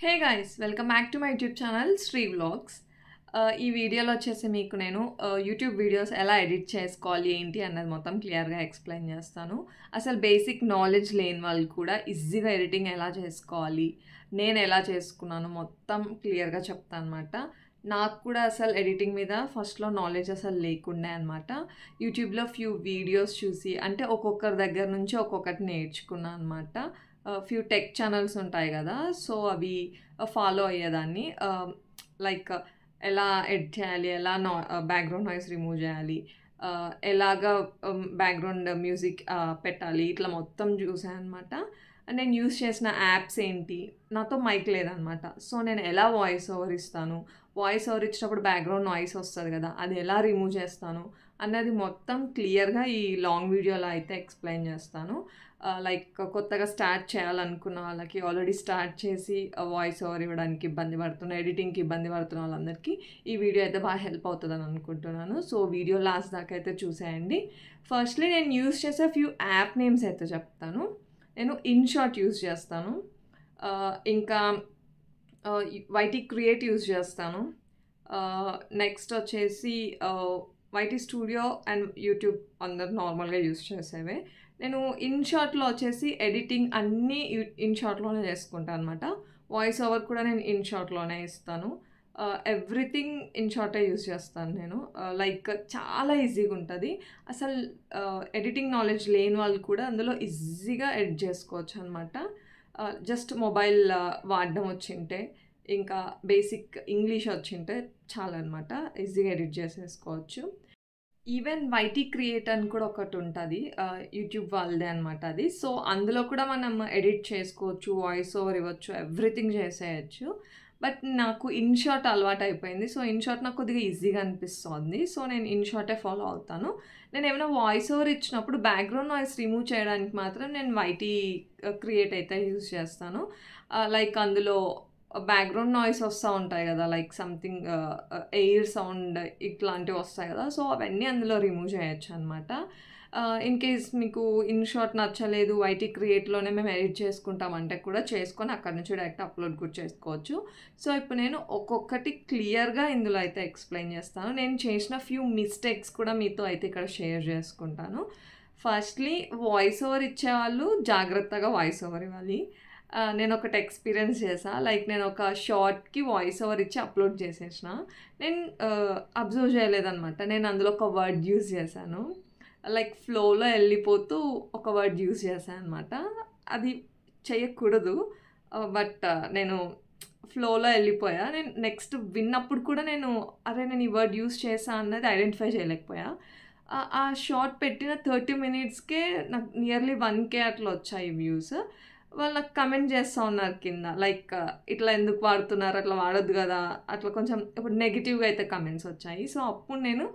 Hey guys welcome back to my YouTube channel Sri vlogs. ఈ వీడియోలో వచ్చేసి మీకు నేను యూట్యూబ్ వీడియోస్ ఎలా ఎడిట్ చేసుకోవాలి ఏంటి అన్నది మొత్తం క్లియర్గా ఎక్స్ప్లెయిన్ చేస్తాను. అసలు బేసిక్ నాలెడ్జ్ లేని వాళ్ళు కూడా ఈజీగా ఎడిటింగ్ ఎలా చేసుకోవాలి, నేను ఎలా చేసుకున్నాను మొత్తం క్లియర్గా చెప్తాను అనమాట. నాకు కూడా అసలు ఎడిటింగ్ మీద ఫస్ట్లో నాలెడ్జ్ అసలు లేకుండే అనమాట. యూట్యూబ్లో ఫ్యూ వీడియోస్ చూసి అంటే ఒక్కొక్కరి దగ్గర నుంచి ఒక్కొక్కటి నేర్చుకున్నాను అనమాట. ఫ్యూ టెక్ ఛానల్స్ ఉంటాయి కదా, సో అవి ఫాలో అయ్యేదాన్ని. లైక్ ఎలా ఎడిట్ చేయాలి, ఎలా బ్యాక్గ్రౌండ్ నాయిస్ రిమూవ్ చేయాలి, ఎలాగా బ్యాక్గ్రౌండ్ మ్యూజిక్ పెట్టాలి, ఇట్లా మొత్తం చూసాను అనమాట. నేను యూస్ చేసిన యాప్స్ ఏంటి, నాతో మైక్ లేదనమాట. సో నేను ఎలా వాయిస్ ఓవర్ ఇస్తాను, వాయిస్ ఓవర్ ఇచ్చినప్పుడు బ్యాక్గ్రౌండ్ నాయిస్ వస్తుంది కదా, అది ఎలా రిమూవ్ చేస్తాను అన్నది మొత్తం క్లియర్గా ఈ లాంగ్ వీడియోలో అయితే ఎక్స్ప్లెయిన్ చేస్తాను. లైక్ కొత్తగా స్టార్ట్ చేయాలనుకున్న వాళ్ళకి, ఆల్రెడీ స్టార్ట్ చేసి వాయిస్ ఓవర్ ఇవ్వడానికి ఇబ్బంది పడుతున్న, ఎడిటింగ్కి ఇబ్బంది పడుతున్న వాళ్ళందరికీ ఈ వీడియో అయితే బాగా హెల్ప్ అవుతుందని అనుకుంటున్నాను. సో వీడియో లాస్ట్ దాకా అయితే చూసేయండి. ఫస్ట్లీ నేను యూస్ చేసే ఫ్యూ యాప్ నేమ్స్ అయితే చెప్తాను. నేను ఇన్షాట్ యూస్ చేస్తాను, ఇంకా వైటీ క్రియేట్ యూస్ చేస్తాను, నెక్స్ట్ వచ్చేసి వైటీ స్టూడియో అండ్ యూట్యూబ్ అందరు నార్మల్గా యూస్ చేసేవే. నేను ఇన్షాట్లో వచ్చేసి ఎడిటింగ్ అన్నీ ఇన్షాట్లోనే చేసుకుంటాను అనమాట. వాయిస్ ఓవర్ కూడా నేను ఇన్షాట్లోనే ఇస్తాను. ఎవ్రీథింగ్ ఇన్షాటే యూస్ చేస్తాను నేను. లైక్ చాలా ఈజీగా ఉంటుంది. అసలు ఎడిటింగ్ నాలెడ్జ్ లేని వాళ్ళు కూడా అందులో ఈజీగా ఎడిట్ చేసుకోవచ్చు అనమాట. జస్ట్ మొబైల్ వాడడం వచ్చింటే, ఇంకా బేసిక్ ఇంగ్లీష్ వచ్చింటే చాలా అనమాట, ఈజీగా ఎడిట్ చేసేసుకోవచ్చు. ఈవెన్ వైటీ క్రియేట్ అని కూడా ఒకటి ఉంటుంది, యూట్యూబ్ వాళ్ళదే అనమాట అది. సో అందులో కూడా మనం ఎడిట్ చేసుకోవచ్చు, వాయిస్ ఓవర్ ఇవ్వచ్చు, ఎవ్రీథింగ్ చేసేయచ్చు. బట్ నాకు ఇన్షాట్ అలవాటు అయిపోయింది. సో ఇన్షాట్ నాకు కొద్దిగా ఈజీగా అనిపిస్తుంది. సో నేను ఇన్షాటే ఫాలో అవుతాను. నేను ఏమైనా వాయిస్ ఓవర్ ఇచ్చినప్పుడు బ్యాక్గ్రౌండ్ నాయిస్ రిమూవ్ చేయడానికి మాత్రం నేను వైటీ క్రియేట్ అయితే యూజ్ చేస్తాను. లైక్ అందులో బ్యాక్గ్రౌండ్ నాయిస్ వస్తూ ఉంటాయి కదా, లైక్ సంథింగ్ ఎయిర్ సౌండ్ ఇట్లాంటివి వస్తాయి కదా, సో అవన్నీ అందులో రిమూవ్ చేయొచ్చు అనమాట. ఇన్ కేస్ మీకు ఇన్షాట్ నచ్చలేదు, వైటీ క్రియేట్లోనే మేము ఎడిట్ చేసుకుంటామంటే కూడా చేసుకొని అక్కడ నుంచి డైరెక్ట్ అప్లోడ్ కూడా చేసుకోవచ్చు. సో ఇప్పుడు నేను ఒక్కొక్కటి క్లియర్గా ఇందులో అయితే ఎక్స్ప్లెయిన్ చేస్తాను. నేను చేసిన ఫ్యూ మిస్టేక్స్ కూడా మీతో అయితే ఇక్కడ షేర్ చేసుకుంటాను. ఫస్ట్లీ వాయిస్ ఓవర్ ఇచ్చేవాళ్ళు జాగ్రత్తగా వాయిస్ ఓవర్ ఇవ్వాలి. నేను ఒకటి ఎక్స్పీరియన్స్ చేసా. లైక్ నేను ఒక షార్ట్కి వాయిస్ ఓవర్ ఇచ్చి అప్లోడ్ చేసేసిన. నేను అబ్జర్వ్ చేయలేదన్నమాట. నేను అందులో ఒక వర్డ్ యూజ్ చేశాను, లైక్ ఫ్లోలో వెళ్ళిపోతూ ఒక వర్డ్ యూజ్ చేశాను అనమాట. అది చేయకూడదు, బట్ నేను ఫ్లోలో వెళ్ళిపోయా. నేను నెక్స్ట్ విన్నప్పుడు కూడా నేను నేను ఈ వర్డ్ యూజ్ చేసా అన్నది ఐడెంటిఫై చేయలేకపోయా. ఆ షార్ట్ పెట్టిన 30 minutesకే నాకు నియర్లీ 1K అట్లా వచ్చాయి వ్యూస్. వాళ్ళు నాకు కమెంట్ చేస్తూ ఉన్నారు కింద, లైక్ ఇట్లా ఎందుకు వాడుతున్నారు, అట్లా వాడొద్దు కదా, అట్లా కొంచెం ఇప్పుడు నెగిటివ్గా అయితే కమెంట్స్ వచ్చాయి. సో అప్పుడు నేను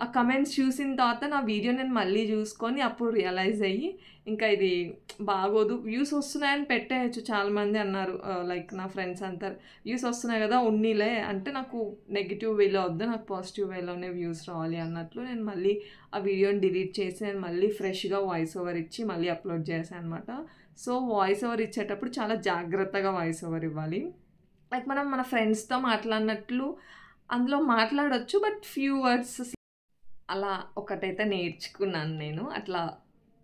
ఆ కమెంట్స్ చూసిన తర్వాత నా వీడియో నేను మళ్ళీ చూసుకొని అప్పుడు రియలైజ్ అయ్యి, ఇంకా ఇది బాగోదు, వ్యూస్ వస్తున్నాయని పెట్టేయచ్చు. చాలామంది అన్నారు, లైక్ నా ఫ్రెండ్స్ అంటారు వ్యూస్ వస్తున్నాయి కదా ఉన్నీలే అంటే, నాకు నెగిటివ్ వేలో వద్దు, నాకు పాజిటివ్ వేలోనే వ్యూస్ రావాలి అన్నట్లు నేను మళ్ళీ ఆ వీడియోని డిలీట్ చేసి నేను మళ్ళీ ఫ్రెష్గా వాయిస్ ఓవర్ ఇచ్చి మళ్ళీ అప్లోడ్ చేశాను అనమాట. సో వాయిస్ ఓవర్ ఇచ్చేటప్పుడు చాలా జాగ్రత్తగా వాయిస్ ఓవర్ ఇవ్వాలి. లైక్ మనం మన ఫ్రెండ్స్తో మాట్లాడినట్లు అందులో మాట్లాడవచ్చు, బట్ ఫ్యూ వర్డ్స్ అలా ఒకటైతే నేర్చుకున్నాను నేను. అట్లా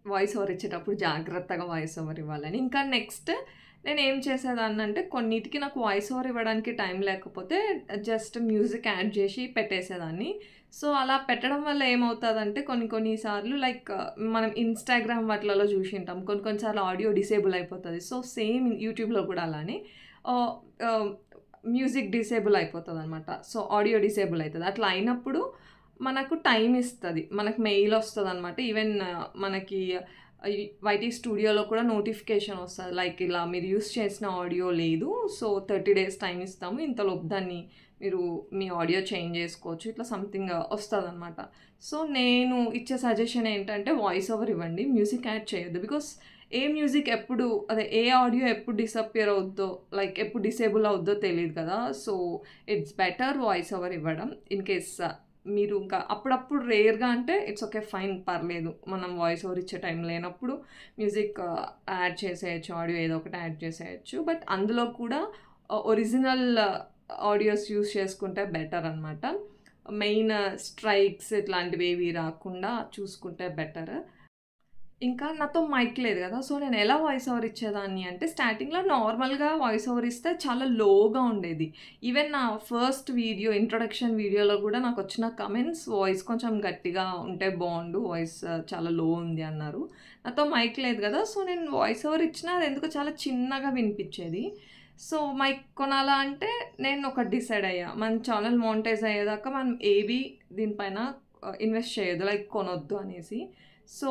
వాయిస్ ఓవర్ ఇచ్చేటప్పుడు జాగ్రత్తగా వాయిస్ ఓవర్ ఇవ్వాలని. ఇంకా నెక్స్ట్ నేను ఏం చేసేదాన్ని అంటే, కొన్నిటికి నాకు వాయిస్ ఓవర్ ఇవ్వడానికి టైం లేకపోతే జస్ట్ మ్యూజిక్ యాడ్ చేసి పెట్టేసేదాన్ని. సో అలా పెట్టడం వల్ల ఏమవుతుందంటే కొన్నిసార్లు లైక్ మనం ఇన్స్టాగ్రామ్ వాటిలలో చూసింటాం, కొన్నిసార్లు ఆడియో డిసేబుల్ అయిపోతుంది. సో సేమ్ యూట్యూబ్లో కూడా అలానే మ్యూజిక్ డిసేబుల్ అయిపోతుంది అనమాట. సో ఆడియో డిసేబుల్ అవుతుంది. అట్లా అయినప్పుడు మనకు టైం ఇస్తుంది, మనకు మెయిల్ వస్తుంది అనమాట. ఈవెన్ మనకి వైటీ స్టూడియోలో కూడా నోటిఫికేషన్ వస్తుంది, లైక్ ఇలా మీరు యూస్ చేసిన ఆడియో లేదు, సో 30 days టైం ఇస్తాము, ఇంతలోపు దాన్ని మీరు మీ ఆడియో చేంజ్ చేసుకోవచ్చు, ఇట్లా సంథింగ్ వస్తుంది అనమాట. సో నేను ఇచ్చే సజెషన్ ఏంటంటే వాయిస్ ఓవర్ ఇవ్వండి, మ్యూజిక్ యాడ్ చేయొద్దు. బికాస్ ఏ మ్యూజిక్ ఎప్పుడు ఏ ఆడియో ఎప్పుడు డిసప్పియర్ అవుద్దో, లైక్ ఎప్పుడు డిసేబుల్ అవుద్దో తెలియదు కదా. So it's better voice over ఇవ్వడం. ఇన్ కేస్ మీరు ఇంకా అప్పుడప్పుడు రేర్గా అంటే ఇట్స్ ఓకే, ఫైన్, పర్లేదు, మనం వాయిస్ ఓవర్ ఇచ్చే టైం లేనప్పుడు మ్యూజిక్ యాడ్ చేసేయచ్చు, ఆడియో ఏదో ఒకటి యాడ్ చేసేయచ్చు. బట్ అందులో కూడా ఒరిజినల్ ఆడియోస్ యూజ్ చేసుకుంటే బెటర్ అనమాట. మెయిన్ స్ట్రైక్స్ ఇట్లాంటివేవి రాకుండా చూసుకుంటే బెటర్. ఇంకా నాతో మైక్ లేదు కదా! సో, నేను ఎలా వాయిస్ ఓవర్ ఇచ్చేదాన్ని అంటే, స్టార్టింగ్‌లో నార్మల్‌గా వాయిస్ ఓవర్ ఇస్తే చాలా లోగా ఉండేది. ఈవెన్ నా ఫస్ట్ వీడియో, ఇంట్రొడక్షన్ వీడియోలో కూడా నాకొచ్చిన కమెంట్స్ వాయిస్ కొంచెం గట్టిగా ఉంటే బావుండు. వాయిస్ చాలా లో ఉంది అన్నారు. నాతో మైక్ లేదు కదా! సో, నేను వాయిస్ ఓవర్ ఇచ్చినా అదెందుకో చాలా చిన్నగా వినిపిచ్చేది. సో, మైక్ కొనాలా అంటే నేను ఒకటి డిసైడ్ అయ్యా. మన ఛానెల్ మానిటైజ్ అయ్యేదాకా మనం ఏవి దీనిపైన ఇన్వెస్ట్ చేయొద్దు. లైక్ కొనొద్దు అనేసి. సో,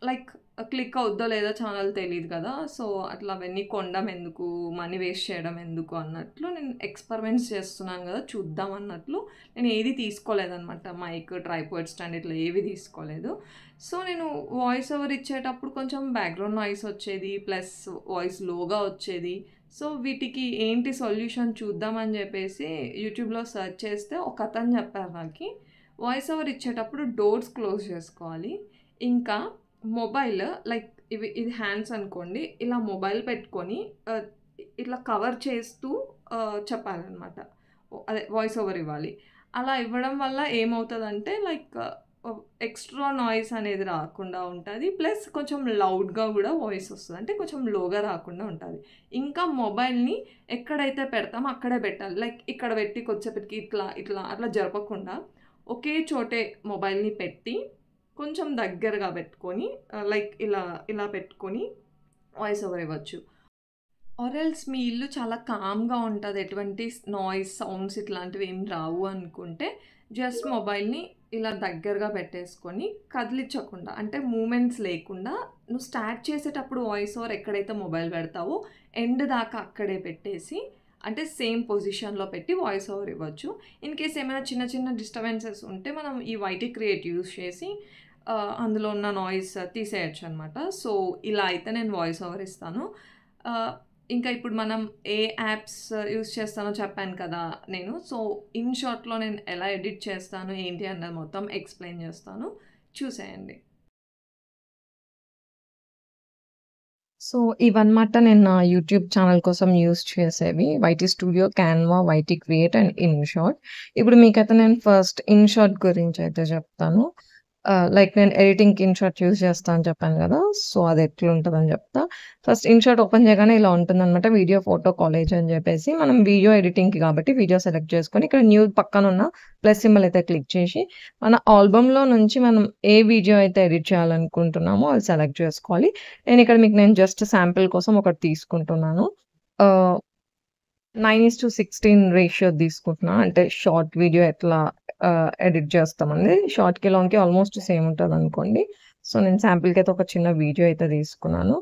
లైక్ క్లిక్ అవుద్దో లేదో ఛానల్ తెలీదు కదా! సో, అట్లా అవన్నీ కొనడం ఎందుకు, మనీ వేస్ట్ చేయడం ఎందుకు అన్నట్లు నేను ఎక్స్‌పెరిమెంట్స్ చేస్తున్నాను కదా! చూద్దాం అన్నట్లు నేను ఏది తీసుకోలేదనమాట. మైక్, ట్రైపాడ్ స్టాండ్ ఇట్లా ఏవి తీసుకోలేదు. సో, నేను వాయిస్ ఓవర్ ఇచ్చేటప్పుడు కొంచెం బ్యాక్‌గ్రౌండ్ నాయిస్ వచ్చేది. ప్లస్ వాయిస్ లోగా వచ్చేది. సో, వీటికి ఏంటి సొల్యూషన్ చూద్దామని చెప్పేసి యూట్యూబ్‌లో సెర్చ్ చేస్తే ఒకతను చెప్పారు నాకి. వాయిస్ ఓవర్ ఇచ్చేటప్పుడు డోర్స్ క్లోజ్ చేసుకోవాలి. ఇంకా మొబైల్ లైక్ ఇది హ్యాండ్స్ అనుకోండి. ఇలా మొబైల్ పెట్టుకొని ఆహ్, ఇట్లా కవర్ చేస్తూ చెప్పాలనమాట. అదే వాయిస్ ఓవర్ ఇవ్వాలి. అలా ఇవ్వడం వల్ల ఏమవుతదంటే లైక్ ఎక్స్‌ట్రా నాయిస్ అనేది రాకుండా ఉంటది. ప్లస్ కొంచెం లౌడ్‌గా గూడా వాయిస్ వస్తది. అంటే కొంచెం లోగా రాకుండా ఉంటది. ఇంకా మొబైల్‌ని ఎక్కడైతే పెడతామో అక్కడే పెట్టాలి. లైక్ ఇక్కడ పెట్టి కొద్దిసేపటికి ఇట్లా అట్లా జరపకుండా ఒకే చోటే మొబైల్‌ని పెట్టి కొంచెం దగ్గరగా పెట్టుకొని లైక్ ఇలా పెట్టుకొని వాయిస్ ఓవర్ ఇవ్వచ్చు. ఆర్ ఎల్స్ మీ ఇల్లు చాలా కామ్‌గా ఉంటది. ఎటువంటి నాయిస్, సౌండ్స్ ఇట్లాంటివి ఏమి రావు అనుకుంటే జస్ట్ మొబైల్‌ని ఇలా దగ్గరగా పెట్టేసుకొని కదిలిచ్చకుండా అంటే మూవ్‌మెంట్స్ లేకుండా నువ్వు స్టార్ట్ చేసేటప్పుడు వాయిస్ ఓవర్ ఎక్కడైతే మొబైల్ పెడతావో ఎండ్ దాకా అక్కడే పెట్టేసి అంటే సేమ్ పొజిషన్‌లో పెట్టి వాయిస్ ఓవర్ ఇవ్వచ్చు. ఇన్ కేస్ ఏమైనా చిన్న చిన్న డిస్టర్బెన్సెస్ ఉంటే మనం ఈ వైటీ క్రియేట్ యూజ్ చేసి అందులో ఉన్న నాయిస్ తీసేయొచ్చనమాట. సో, ఇలా అయితే నేను వాయిస్ ఓవర్ ఇస్తాను. ఆహ్, ఇంకా ఇప్పుడు మనం ఏ యాప్స్ యూజ్ చేస్తానో చెప్పాను కదా నేను. సో, ఇన్ షార్ట్‌లో నేను ఎలా ఎడిట్ చేస్తాను, ఏంటి అన్నది మొత్తం ఎక్స్‌ప్లెయిన్ చేస్తాను. చూసేయండి. సో, ఇవన్నమాట నేను నా యూట్యూబ్ ఛానెల్ కోసం యూజ్ చేసేవి. YT studio, Canva, YT create and InShot. ఇప్పుడు మీకైతే నేను ఫస్ట్ ఇన్‌షార్ట్ గురించయితే చెప్తాను. లైక్ నేను ఎడిటింగ్‌కి ఇన్‌షార్ట్ యూజ్ చేస్తా అని చెప్పాను గదా! సో, అది ఎట్లుంటదని చెప్తా. ఫస్ట్ ఇన్‌షార్ట్ ఓపెన్ చేయగానే ఇలా ఉంటుందనమాట. వీడియో, ఫోటో, కాలేజ్ అని చెప్పేసి మనం వీడియో ఎడిటింగ్‌కి కాబట్టి వీడియో సెలెక్ట్ చేసుకొని ఇక్కడ న్యూ పక్కనున్న ప్లస్ సింబల్ అయితే క్లిక్ చేసి మన ఆల్బమ్‌లో నుంచి మనం ఏ వీడియో అయితే ఎడిట్ చేయాలనుకుంటున్నామో అది సెలెక్ట్ చేసుకోవాలి. నేను జస్ట్ శాంపిల్ కోసం ఒకటి తీసుకుంటున్నాను. ఆహ్, 9:16 రేషియో తీసుకుంటున్నా. అంటే షార్ట్ వీడియో ఎట్లా ఎడిట్ చేస్తామండి. షార్ట్‌కి, లాంగ్‌కి ఆల్‌మోస్ట్ సేమ్ ఉంటదనుకోండి. సో, నేను శాంపిల్‌కైతే ఒక చిన్న వీడియో అయితే తీసుకున్నాను.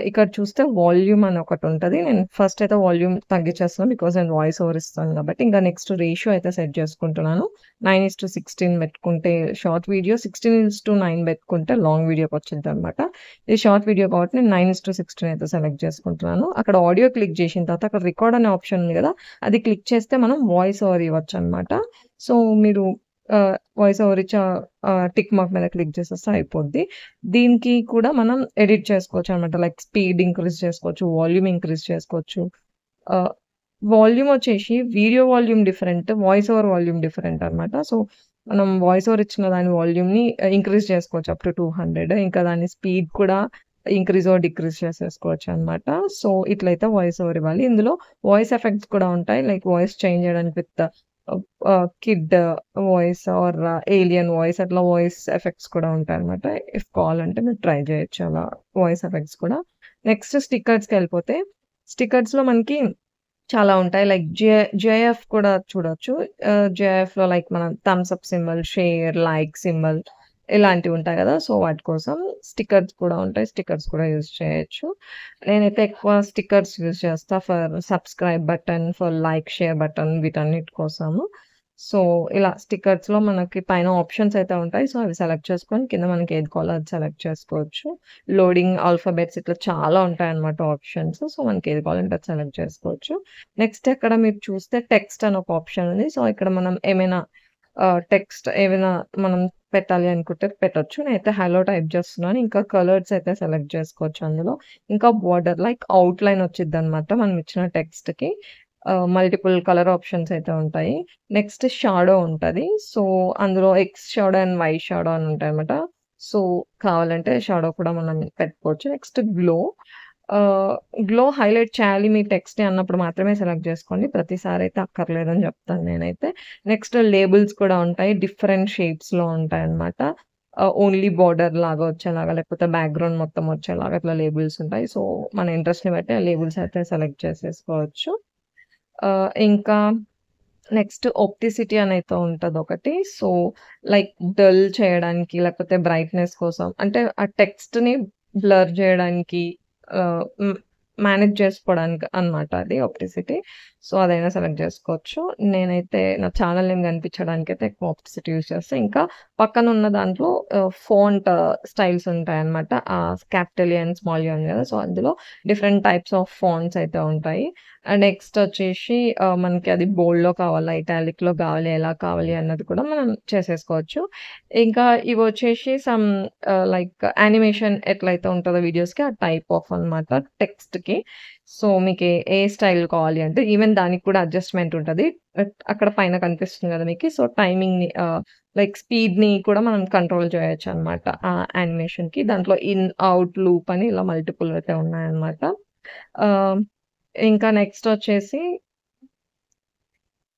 ఇక్కడ చూస్తే వాల్యూమ్ అని ఒకటుంటది. నేను ఫస్ట్ అయితే వాల్యూమ్ తగ్గించేస్తున్నాను. బికాజ్ నేను వాయిస్ ఓవర్ ఇస్తాను కాబట్టి. ఇంకా నెక్స్ట్ రేషియో అయితే సెట్ చేసుకుంటున్నాను. 9:16 పెట్టుకుంటే షార్ట్ వీడియో, 16:9 పెట్టుకుంటే లాంగ్ వీడియోకొచ్చిద్దనమాట. ఇది షార్ట్ వీడియో కాబట్టి నేను 9:16 అయితే సెలెక్ట్ చేసుకుంటున్నాను. అక్కడ ఆడియో క్లిక్ చేసిన తర్వాత అక్కడ రికార్డ్ అనే ఆప్షన్ ఉంది గదా! అది క్లిక్ చేస్తే మనం వాయిస్ ఓవర్ ఇవ్వచ్చనమాట. సో, మీరు వాయిస్ ఓవర్ ఇచ్చి టిక్ మార్క్ మీద క్లిక్ చేసేస్తే అయిపోద్ది. దీనికి కూడా మనం ఎడిట్ చేసుకోవచ్చనమాట. లైక్ స్పీడ్ ఇంక్రీజ్ చేసుకోవచ్చు, వాల్యూమ్ ఇంక్రీజ్ చేసుకోవచ్చు. ఆహ్, వాల్యూమ్ వచ్చేసి video volume different, voice over volume different అనమాట. సో, మనం వాయిస్ ఓవర్ ఇచ్చిన దాని వాల్యూమ్‌ని ఇంక్రీజ్ చేసుకోవచ్చు అప్ టు 200. ఇంకా దాని స్పీడ్ కూడా ఇంక్రీజ్ ఆర్ డిక్రీజ్ చేసేసుకోవచ్చనమాట. సో, ఇట్లయితే వాయిస్ ఓవర్ ఇవ్వాలి. ఇందులో వాయిస్ ఎఫెక్ట్స్ కూడా ఉంటాయి. లైక్ వాయిస్ చేంజ్ చేయడానికి with kid voice or alien voice అట్లా వాయిస్ ఎఫెక్ట్స్ కూడా ఉంటాయనమాట. ఇఫ్ కావాలంటే మీరు ట్రై చేయొచ్చు అలా వాయిస్ ఎఫెక్ట్స్ కూడా. నెక్స్ట్ స్టిక్కర్స్‌కెళ్ళిపోతే స్టిక్కర్స్‌లో మనకి చాలా ఉంటాయి. లైక్ జేఎఫ్ కూడా చూడొచ్చు. జేఎఫ్‌లో లైక్ మనం thumbs up symbol, share, like symbol ఇలాంటివుంటాయి గదా! సో, వాటి కోసం స్టిక్కర్స్ కూడా ఉంటాయి. స్టిక్కర్స్ కూడా యూజ్ చేయొచ్చు. నేనైతే ఎక్కువ స్టిక్కర్స్ యూజ్ చేస్తా for subscribe button, for like, share button వీటన్నిటి కోసము. సో, ఇలా స్టిక్కర్స్‌లో మనకి పైన ఆప్షన్స్ అయితే ఉంటాయి. సో, అవి సెలెక్ట్ చేసుకొని కింద మనకి ఏది కావాలో అది సెలెక్ట్ చేసుకోవచ్చు. లోడింగ్, ఆల్ఫాబెట్స్ ఇట్లా చాలా ఉంటాయన్నమాట ఆప్షన్స్. సో, మనకి ఏది కావాలంటే అది సెలెక్ట్ చేసుకోవచ్చు. నెక్స్ట్ ఇక్కడ మీరు చూస్తే టెక్స్ట్ అని ఒక ఆప్షన్ ఉంది. సో, ఇక్కడ మనం ఏమైనా టెక్స్ట్ ఏమైనా మనం పెట్టాలి అనుకుంటే పెట్టొచ్చు. నేనైతే హలో టైప్ చేస్తున్నాను. ఇంకా కలర్స్ అయితే సెలెక్ట్ చేసుకోవచ్చు అందులో. ఇంకా బోర్డర్ లైక్ ఔట్‌లైన్ వచ్చిద్దనమాట మనం ఇచ్చిన టెక్స్ట్‌కి. మల్టిపుల్ కలర్ ఆప్షన్స్ అయితే ఉంటాయి. నెక్స్ట్ షాడో ఉంటది. సో, అందులో X shadow and Y shadow అని ఉంటాయన్నమాట. సో, కావాలంటే షాడో కూడా మనం పెట్టుకోవచ్చు. Next glow. గ్లో హైలైట్ చేయాలి మీ టెక్స్ట్‌ని అన్నప్పుడు మాత్రమే సెలెక్ట్ చేసుకోండి. ప్రతిసారి అయితే అక్కర్లేదని చెప్తాను నేనైతే. నెక్స్ట్ లేబుల్స్ కూడా ఉంటాయి. డిఫరెంట్ షేప్స్‌లో ఉంటాయన్నమాట. ఓన్లీ బోర్డర్ లాగా వచ్చేలాగా, లేకపోతే బ్యాక్‌గ్రౌండ్ మొత్తం వచ్చేలాగా ఇట్లా లేబుల్స్ ఉంటాయి. సో, మన ఇంట్రెస్ట్‌ని బట్టి ఆ లేబుల్స్ అయితే సెలెక్ట్ చేసేసుకోవచ్చు. ఇంకా నెక్స్ట్ ఒప్టిసిటీ అనైతే ఉంటదొకటి. సో, లైక్ డల్ చేయడానికి, లేకపోతే బ్రైట్‌నెస్ కోసం అంటే ఆ టెక్స్ట్‌ని బ్లర్ జేయడానికి హ్మ్, మేనేజ్ చేసుకోవడానికి అన్నమాట అది ఒప్టిసిటీ. సో, అదైనా సెలెక్ట్ జేసుకోవచ్చు. నేనైతే నా ఛానెల్ నేమ్ కనిపించడానికైతే ఎక్కువ ఒప్టిసిటీ యూజ్ చేస్తా. ఇంకా పక్కనున్న దాంట్లో ఫాంట్ స్టైల్స్ ఉంటాయన్నమాట. క్యాపిటల్ ఎన్, స్మాల్ ఎన్ కదా! సో, అందులో డిఫరెంట్ టైప్స్ ఆఫ్ ఫాంట్స్ అయితే ఉంటాయి. అండ్ నెక్స్ట్ వచ్చేసి మనకి అది బోల్డ్‌లో కావాలా, ఇటాలిక్‌లో కావాలి, ఎలా కావాలి అన్నది కూడా మనం చేసేసుకోవచ్చు. ఇంకా ఇవొచ్చేసి సమ్ లైక్ యానిమేషన్ ఎట్లయితే ఉంటదో వీడియోస్‌కి ఆ టైప్ ఆఫ్ అన్నమాట టెక్స్ట్‌కి. సో, మీకు ఏ స్టైల్ కావాలి అంటే ఈవెన్ దానికి కూడా అడ్జస్ట్‌మెంట్ ఉంటది. అక్కడ పైన కనిపిస్తుంది కదా మీకి. సో, టైమింగ్‌ని లైక్ స్పీడ్‌ని కూడా మనం కంట్రోల్ చేయొచ్చన్నమాట ఆ యానిమేషన్‌కి. దాంట్లో ఇన్, ఔట్, లూప్ అని ఇలా మల్టిపుల్ అయితే ఉన్నాయన్నమాట. ఆహ్, ఇంకా నెక్స్ట్ వచ్చేసి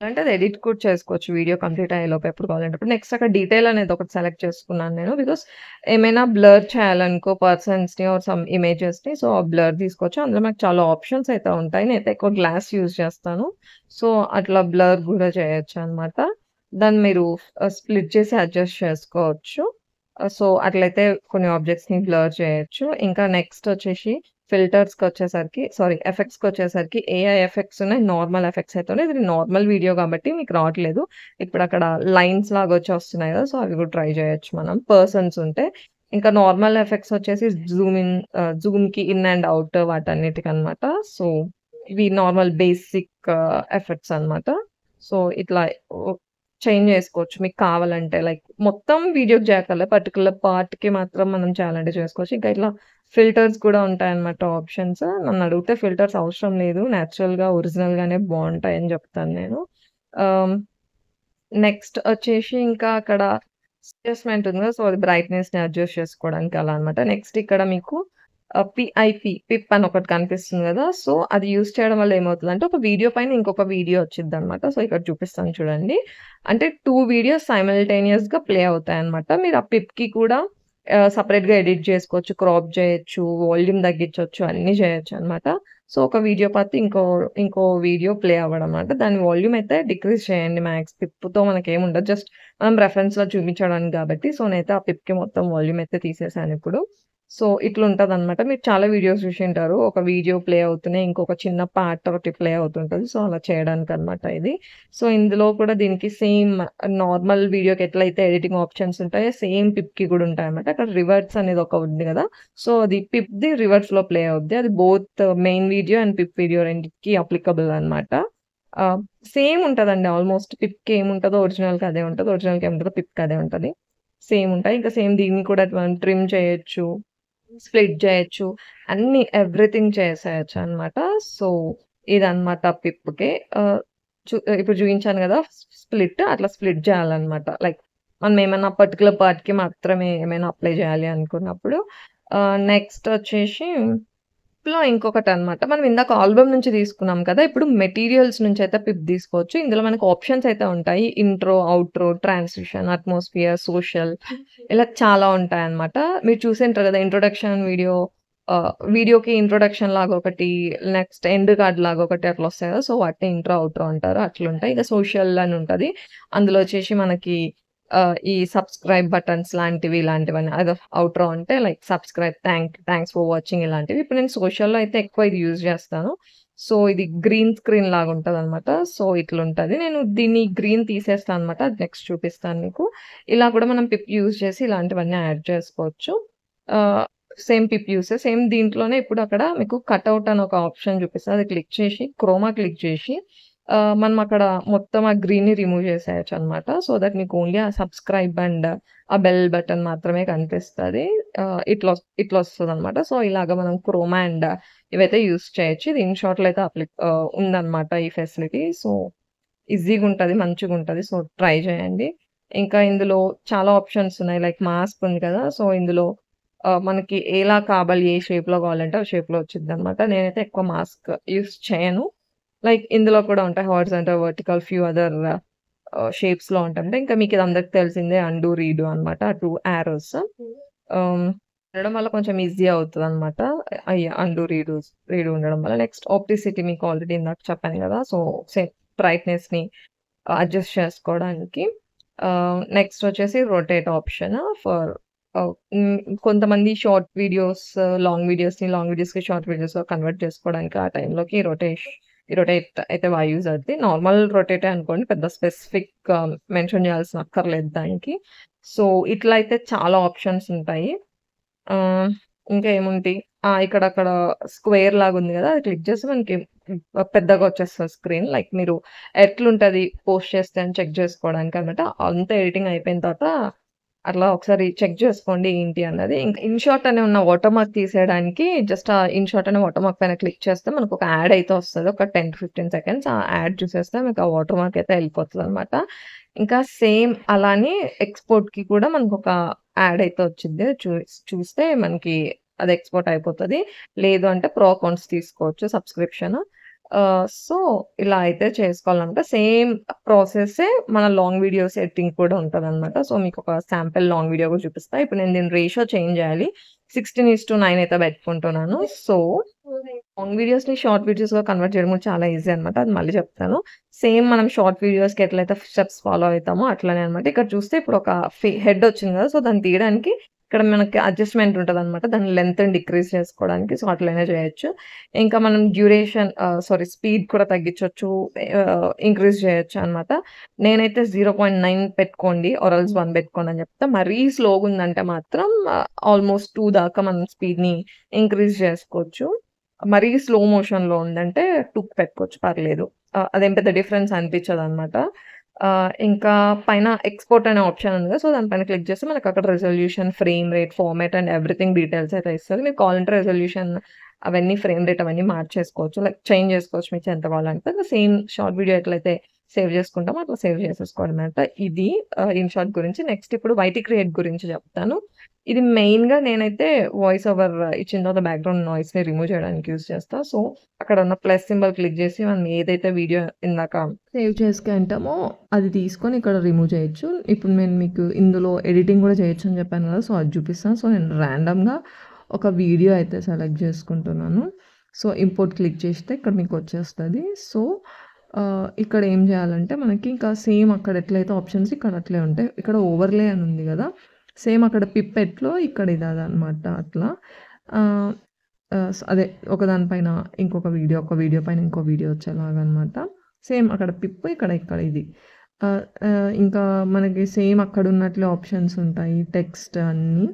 అంటే అది ఎడిట్ కూడా చేసుకోవచ్చు. వీడియో కంప్లీట్ అయ్యేలోపు ఎప్పుడు కావాలంటే అప్పుడు. నెక్స్ట్ అక్కడ డీటెయిల్ అనేది ఒకటి సెలెక్ట్ చేసుకున్నాను నేను. బికాస్ ఏమైనా బ్లర్ చేయాలనుకో పర్సన్స్‌ని ఆర్ సమ్ ఇమేజెస్‌ని సో, ఆ బ్లర్ తీసుకోవచ్చు. అందులో మనకు చాలా ఆప్షన్స్ అయితే ఉంటాయి. నేనైతే ఎక్కువ గ్లాస్ యూజ్ చేస్తాను. సో, అట్లా బ్లర్ కూడా చేయొచ్చనమాట. దాన్ని మీరు స్ప్లిట్ చేసి అడ్జస్ట్ చేసుకోవచ్చు. సో, అట్లయితే కొన్ని ఆబ్జెక్ట్స్‌ని బ్లర్ చేయొచ్చు. ఇంకా నెక్స్ట్ వచ్చేసి ఎఫెక్ట్స్‌కొచ్చేసరికి ఏఐ ఎఫెక్ట్స్ ఉన్నాయి. నార్మల్ ఎఫెక్ట్స్ అయితే ఉన్నాయి. ఇది నార్మల్ వీడియో కాబట్టి మీకు రావట్లేదు. ఇప్పుడక్కడ లైన్స్ లాగా వచ్చి వస్తున్నాయి కదా! సో, అవి కూడా ట్రై చేయొచ్చు మనం. పర్సన్స్ ఉంటే. ఇంకా నార్మల్ ఎఫెక్ట్స్ వచ్చేసి జూమ్‌కి ఇన్ అండ్ ఔట్ వాటన్నిటికనమాట. సో, ఇవి నార్మల్ బేసిక్ ఎఫెక్ట్స్ అనమాట. సో, ఇట్లా ఓ చేంజ్ చేసుకోవచ్చు మీకు కావాలంటే. లైక్ మొత్తం వీడియోకి చేయక్కర్లే. పర్టిక్యులర్ పార్ట్‌కి మాత్రం మనం చేయాలంటే చేసుకోవచ్చు. ఇంకా ఇట్లా ఫిల్టర్స్ కూడా ఉంటాయన్నమాట ఆప్షన్స్. నన్నడిగితే ఫిల్టర్స్ అవసరం లేదు. నేచురల్‌గా, ఒరిజినల్‌గానే బావుంటాయని జెప్తాను నేను. ఆహ్, నెక్స్ట్ వచ్చేసి ఇంకా అక్కడ అడ్జస్ట్‌మెంట్ ఉంది కదా! సో, అది బ్రైట్‌నెస్‌ని అడ్జస్ట్ చేసుకోవడానికి అలా అన్నమాట. నెక్స్ట్ ఇక్కడ మీకు పిప్ అని ఒకటి కనిపిస్తుంది గదా! సో, అది యూజ్ చేయడం వల్ల ఏమవుతదంటే ఒక వీడియో పైన ఇంకొక వీడియో వచ్చిద్దన్నమాట. సో, ఇక్కడ చూపిస్తాను చూడండి. అంటే 2 వీడియోస్ సైమల్టేనియస్‌గా ప్లే అవుతాయన్నమాట. మీరు ఆ పిప్‌కి కూడా సెపరేట్‌గా ఎడిట్ చేసుకోవచ్చు. క్రాప్ చేయొచ్చు, వాల్యూమ్ తగ్గించొచ్చు, అన్నీ చేయొచ్చన్నమాట. సో, ఒక వీడియో పాటు ఇంకో వీడియో ప్లే అవ్వడం అన్నమాట. దాని వాల్యూమ్ అయితే డిక్రీజ్ చేయండి మ్యాక్స్. పిప్‌తో మనకేముండదు. జస్ట్ మనం రెఫరెన్స్‌లో చూపించడానికి గాబట్టి. సో, నేనైతే ఆ పిప్‌కి మొత్తం వాల్యూమ్ అయితే తీసేసానిప్పుడు. సో, ఇట్లుంటదనమాట. మీరు చాలా వీడియోస్ చూసుంటారు. ఒక వీడియో ప్లే అవుతూనే ఇంకొక చిన్న పార్ట్ ఒకటి ప్లే అవుతుంటది. సో, అలా చేయడానికనమాట ఇది. సో, ఇందులో కూడా దీనికి సేమ్ నార్మల్ వీడియోకి ఎట్లయితే ఎడిటింగ్ ఆప్షన్స్ ఉంటాయో సేమ్ పిప్‌కి కూడా ఉంటాయన్నమాట. అక్కడ రివర్స్ అనేది ఒక ఉంది గదా! సో, అది పిప్‌ది రివర్స్‌లో ప్లే అవుద్ది. అది both main video and PIP video రెండిటికి అప్లికబుల్ అనమాట. ఆహ్, సేమ్ ఉంటదండి ఆల్‌మోస్ట్. పిప్‌కి ఏముంటదో ఒరిజినల్‌కి అదే ఉంటది. ఒరిజినల్‌కి ఏముంటదో పిప్‌కి అదే ఉంటది. సేమ్ ఉంటాయి. ఇంకా సేమ్ దీన్ని కూడా మనం ట్రిమ్ చేయొచ్చు. స్ప్లిట్ జేయొచ్చు. అన్నీ ఎవ్రీథింగ్ చేసేయొచ్చనమాట. సో, ఇదనమాట పిప్‌కి. ఆహ్, ఇప్పుడు చూయించాను గదా! అట్లా స్ప్లిట్ జేయాలనమాట. లైక్ మనం ఏమన్నా పర్టిక్యులర్ పార్ట్‌కి మాత్రమే ఏమైనా అప్లై జేయాలి అనుకున్నప్పుడు. నెక్స్ట్ వచ్చేసి ఇంకొకటనమాట. మనం ఇందాక ఆల్బమ్ నుంచి తీసుకున్నాం కదా! ఇప్పుడు మెటీరియల్స్ నుంచయితే పిప్ తీసుకోవచ్చు. ఇందులో మనకు ఆప్షన్స్ అయితే ఉంటాయి. ఇంట్రో, ఔట్రో, ట్రాన్సిషన్, అట్మాస్ఫియర్, సోషల్ ఇలా చాలా ఉంటాయన్నమాట. మీరు చూసుంటారు కదా! ఇంట్రొడక్షన్ వీడియో వీడియోకి ఇంట్రొడక్షన్ లాగా ఒకటి, నెక్స్ట్ ఎండ్ కార్డ్ లాగా ఒకటి అట్లా వస్తాయి కదా! సో, వాటిని ఇంట్రో, ఔట్రో అంటారు. అట్లుంటాయి. ఇక సోషల్ అని ఉంటది. అందులో వచ్చేసి మనకి ఈ సబ్‌స్క్రైబ్ బటన్స్ లాంటివి ఇలాంటివన్నీ. అదో ఔట్రో అంటే like subscribe, thanks for watching ఇలాంటివి. ఇప్పుడు నేను సోషల్‌లో అయితే ఎక్కువ ఇది యూజ్ చేస్తాను. సో, ఇది గ్రీన్ స్క్రీన్ లాగా ఉంటదనమాట. సో, ఇట్లుంటది. నేను దీన్ని గ్రీన్ తీసేస్తా అనమాట. అది నెక్స్ట్ చూపిస్తాను మీకు. ఇలా కూడా మనం పిప్ యూజ్ చేసి ఇలాంటివన్నీ యాడ్ చేసుకోవచ్చు. ఆహ్, సేమ్ పిప్ సేమ్ దీంట్లోనే ఇప్పుడు అక్కడ మీకు కటౌట్ అని ఒక ఆప్షన్ చూపిస్తది. అది క్లిక్ చేసి, క్రోమా క్లిక్ చేసి మనం అక్కడ మొత్తం ఆ గ్రీన్‌ని రిమూవ్ చేసేయొచ్చనమాట. సో దట్ మీకు ఓన్లీ ఆ సబ్‌స్క్రైబ్ అండ్ ఆ బెల్ బటన్ మాత్రమే కనిపిస్తది. ఇట్లొస్తదనమాట. సో ఇలాగ మనం క్రోమా అండ్ ఇవైతే యూజ్ చేయొచ్చు. ఇది ఇన్‌షాట్‌లో అయితే ఉందనమాట ఈ ఫెసిలిటీ. సో ఈజీగుంటది, మంచిగుంటది. సో ట్రై చేయండి. ఇంకా ఇందులో చాలా ఆప్షన్స్ ఉన్నాయి. లైక్ మాస్క్ ఉంది కదా! సో ఇందులో మనకి ఎలా కావాలి, ఏ షేప్‌లో కావాలంటే ఆ షేప్‌లో వచ్చిద్దనమాట. నేనైతే ఎక్కువ మాస్క్ యూజ్ చేయను. లైక్ ఇందులో కూడా ఉంటాయి హారిజాంటల్, వర్టికల్ ఫ్యూ అదర్ షేప్స్‌లో ఉంటుంటే ఇంకా మీకు ఇది అందరికి తెలిసిందే అండు, రీడు అనమాట. ఆ 2 యారోస్. ఉండడం వల్ల కొంచెం ఈజీ అవుతదనమాట. అండు, రీడు ఉండడం వల్ల. నెక్స్ట్ ఆప్టిసిటీ మీకు ఆల్రెడీ ఇందాక చెప్పాను కదా! సో బ్రైట్‌నెస్‌ని అడ్జస్ట్ చేసుకోవడానికి. నెక్స్ట్ వచ్చేసి రొటేట్ ఆప్షన్ ఫర్ కొంతమంది షార్ట్ వీడియోస్, లాంగ్ వీడియోస్‌కి షార్ట్ వీడియోస్‌గా కన్వర్ట్ చేసుకోవడానికి ఆ టైంలోకి ఈ రొటేట్ అయితే యూజ్ అవుద్ది. నార్మల్ రొటేటే అనుకోండి. పెద్ద స్పెసిఫిక్ మెన్షన్ చేయాల్సిన అక్కర్లేదు దానికి. సో, ఇట్లా అయితే చాలా ఆప్షన్స్ ఉంటాయి. ఆహ్, ఇంకా ఏముంటాయి? ఇక్కడక్కడ స్క్వేర్ లాగుంది గదా! అది క్లిక్ చేస్తే మనకి పెద్దగా వచ్చేస్తది స్క్రీన్. లైక్ మీరు ఎట్లుంటది పోస్ట్ చేస్తే అని చెక్ చేసుకోవడానికనమాట. అంతా ఎడిటింగ్ అయిపోయిన తర్వాత అట్లా ఒకసారి చెక్ చేసుకోండి ఏంటి అన్నది. ఇంకా ఇన్‌షాట్ అని ఉన్న వాటర్ మార్క్ తీసేయడానికి జస్ట్ ఆ ఇన్‌షాట్ అనే వాటర్ మార్క్ పైన క్లిక్ చేస్తే మనకొక యాడ్ అయితే వస్తది. ఒక 10-15 సెకండ్స్. ఆ యాడ్ చూసేస్తే మీకు ఆ వాటర్ మార్క్ అయితే ఎళ్ళిపోతదనమాట. ఇంకా సేమ్ అలానే ఎక్స్‌పోర్ట్‌కి కూడా మనకొక యాడ్ అయితే వచ్చిద్ది. చూస్తే మనకి అది ఎక్స్‌పోర్ట్ అయిపోతది. లేదు అంటే ప్రో అకౌంట్స్ తీసుకోవచ్చు సబ్స్క్రిప్షన్. సో, ఇలా అయితే చేసుకోవాలనమాట. సేమ్ ప్రాసెస్సే మన లాంగ్ వీడియోస్ ఎడిటింగ్ కూడా ఉంటదనమాట. సో, మీకొక శాంపిల్ లాంగ్ వీడియో కూడా చూపిస్తా. ఇప్పుడు నేను దీని రేషియో చేంజ్ చేయాలి. 16:9 అయితే పెట్టుకుంటున్నాను. సో, లాంగ్ వీడియోస్‌ని షార్ట్ వీడియోస్‌గా కన్వర్ట్ చేయడం కూడా చాలా ఈజీ అనమాట. అది మళ్ళీ చెప్తాను. సేమ్ మనం షార్ట్ వీడియోస్‌కి ఎట్లయితే స్టెప్స్ ఫాలో అయితామో అట్లనే అనమాట. ఇక్కడ చూస్తే ఇప్పుడు ఒక హెడ్ వచ్చింది కదా! సో, దాన్ని తీయడానికి ఇక్కడ మనకి అడ్జస్ట్‌మెంట్ ఉంటదనమాట. దాని లెంగ్త్‌ని డిక్రీజ్ చేసుకోవడానికి. సో, అట్లనే చేయొచ్చు. ఇంకా మనం స్పీడ్ కూడా తగ్గించొచ్చు. ఇంక్రీజ్ చేయొచ్చనమాట. నేనైతే 0.9 పెట్టుకోండి ఆర్ ఎల్స్ 1 పెట్టుకోండి అని చెప్తా. మరీ స్లోగుందంటే మాత్రం ఆల్‌మోస్ట్ 2 దాకా మనం స్పీడ్‌ని ఇంక్రీజ్ చేసుకోవచ్చు. మరీ స్లో మోషన్‌లో ఉందంటే 2కి పెట్టుకోవచ్చు పర్లేదు. అదేం పెద్ద డిఫరెన్స్ అనిపించదనమాట. ఇంకా పైన ఎక్స్‌పోర్ట్ అనే ఆప్షన్ ఉంది కదా! సో, దానిపైన క్లిక్ చేస్తే మనకక్కడ resolution, frame rate, format and everything details అయితే ఇస్తది. మీకు కావాలంటే రిజల్యూషన్ అవన్నీ ఫ్రేమ్ రేట్ అవన్నీ మార్చేసుకోవచ్చు. లైక్ చేంజ్ చేసుకోవచ్చు మీకు ఎంత కావాలంటే. సేమ్ షార్ట్ వీడియో ఎట్లయితే సేవ్ చేసుకుంటామో అట్లా సేవ్ చేసేసుకోవడమనమాట. ఇది ఇన్‌షార్ట్ గురించి. నెక్స్ట్ ఇప్పుడు వైటీ క్రియేట్ గురించి చెప్తాను. ఇది మెయిన్‌గా నేనైతే వాయిస్ ఓవర్ ఇచ్చిన తర్వాత బ్యాక్‌గ్రౌండ్ నాయిస్‌ని రిమూవ్ చేయడానికి యూజ్ చేస్తా. సో, అక్కడ ఉన్న ప్లస్ సింబల్ క్లిక్ చేసి మనం ఏదైతే వీడియో ఇందాక సేవ్ చేసుకుంటామో అది తీసుకొని ఇక్కడ రిమూవ్ చేయొచ్చు. ఇప్పుడు నేను మీకు ఇందులో ఎడిటింగ్ కూడా చేయొచ్చు అని చెప్పాను కదా! సో, అది చూపిస్తాను. సో, నేను ర్యాండమ్‌గా ఒక వీడియో అయితే సెలెక్ట్ చేసుకుంటున్నాను. సో, ఇంపోర్ట్ క్లిక్ చేస్తే ఇక్కడ మీకు వచ్చేస్తది. సో, ఇక్కడ ఏం చేయాలంటే మనకి ఇంకా సేమ్ అక్కడ ఎట్లయితే ఆప్షన్స్ ఇక్కడ అట్లే ఉంటాయి. ఇక్కడ ఓవర్‌లే అని ఉంది కదా! సేమ్ అక్కడ పిప్పెట్‌లో ఇక్కడ ఇదనమాట అట్లా. ఆహ్, అదే ఒకదాని పైన ఇంకొక వీడియో, ఒక వీడియో పైన ఇంకో వీడియో వచ్చేలాగనమాట. సేమ్ అక్కడ ఇక్కడ ఇది. ఇంకా మనకి సేమ్ అక్కడున్నట్లే ఆప్షన్స్ ఉంటాయి. టెక్స్ట్ అన్నీ.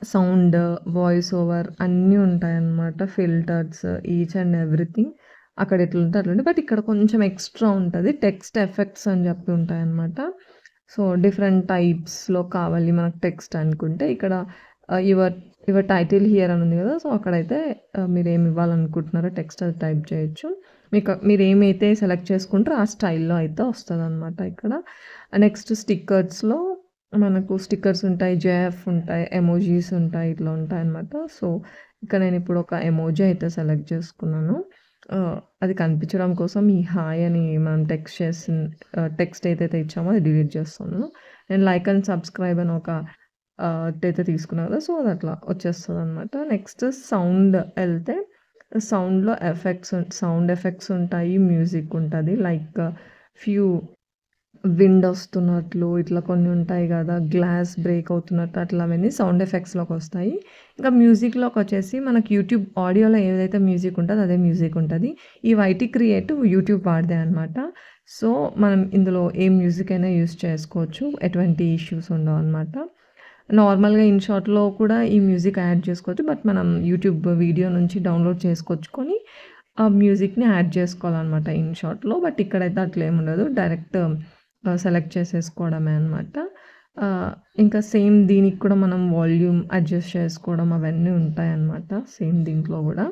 సౌండ్, వాయిస్ ఓవర్ అన్నీ ఉంటాయన్నమాట. ఫిల్టర్స్ ఈచ్ అండ్ ఎవ్రీథింగ్ అక్కడ ఎట్లుంటే అట్లుంటాయి. బట్ ఇక్కడ కొంచెం ఎక్స్‌ట్రా ఉంటది. టెక్స్ట్ ఎఫెక్ట్స్ అని చెప్పి ఉంటాయన్నమాట. సో, డిఫరెంట్ టైప్స్‌లో కావాలి మనకు టెక్స్ట్ అనుకుంటే ఇక్కడ యువర్ టైటిల్ హియర్ అని ఉంది కదా! సో, అక్కడైతే మీరేమి ఇవ్వాలనుకుంటున్నారో టెక్స్ట్ అది టైప్ చేయొచ్చు. మీరేమైతే సెలెక్ట్ చేసుకుంటారో ఆ స్టైల్‌లో అయితే వస్తదనమాట ఇక్కడ. నెక్స్ట్ స్టిక్కర్స్‌లో మనకు స్టిక్కర్స్ ఉంటాయి, జేఎఫ్ ఉంటాయి, ఎమోజీస్ ఉంటాయి. ఇట్లా ఉంటాయన్నమాట. సో, ఇక్కడ నేనిప్పుడు ఒక ఎమోజీ అయితే సెలెక్ట్ చేసుకున్నాను. అది కనిపించడం కోసం ఈ హాయ్ అని మనం టెక్స్ట్ ఏదైతే ఇచ్చామో అది డిలీట్ చేస్తున్నాను. నేను లైక్ అండ్ సబ్స్క్రైబ్ అని ఒక అదైతే తీసుకున్నా కదా! సో, అది అట్లా వచ్చేస్తదనమాట. నెక్స్ట్ సౌండ్ ఎళ్తే సౌండ్‌లో సౌండ్ ఎఫెక్ట్స్ ఉంటాయి, మ్యూజిక్ ఉంటది. లైక్ ఫ్యూ విండ్ వస్తున్నట్లు ఇట్లా కొన్ని ఉంటాయి కదా! గ్లాస్ బ్రేక్ అవుతున్నట్టు అట్లా అవన్నీ సౌండ్ ఎఫెక్ట్స్‌లోకొస్తాయి. ఇంకా మ్యూజిక్‌లోకొచ్చేసి మనకి యూట్యూబ్ ఆడియోలో ఏదైతే మ్యూజిక్ ఉంటదో అదే మ్యూజిక్ ఉంటది. ఈ వైటీ క్రియేట్ యూట్యూబ్ వాడిదే అనమాట. సో, మనం ఇందులో ఏ మ్యూజిక్ అయినా యూజ్ చేసుకోవచ్చు. ఎటువంటి ఇష్యూస్ ఉండవనమాట. నార్మల్‌గా ఇన్‌షాట్‌లో కూడా ఈ మ్యూజిక్ యాడ్ చేసుకోవచ్చు. బట్ మనం యూట్యూబ్ వీడియో నుంచి డౌన్‌లోడ్ చేసుకొచ్చుకొని ఆ మ్యూజిక్‌ని యాడ్ చేసుకోవాలనమాట ఇన్‌షాట్‌లో. బట్ ఇక్కడైతే అట్లేముండదు. డైరెక్ట్ సెలెక్ట్ చేసేసుకోవడమే అనమాట. ఇంకా సేమ్ దీనికి కూడా మనం వాల్యూమ్ అడ్జస్ట్ చేసుకోవడం అవన్నీ ఉంటాయన్నమాట. సేమ్ దీంట్లో గూడా.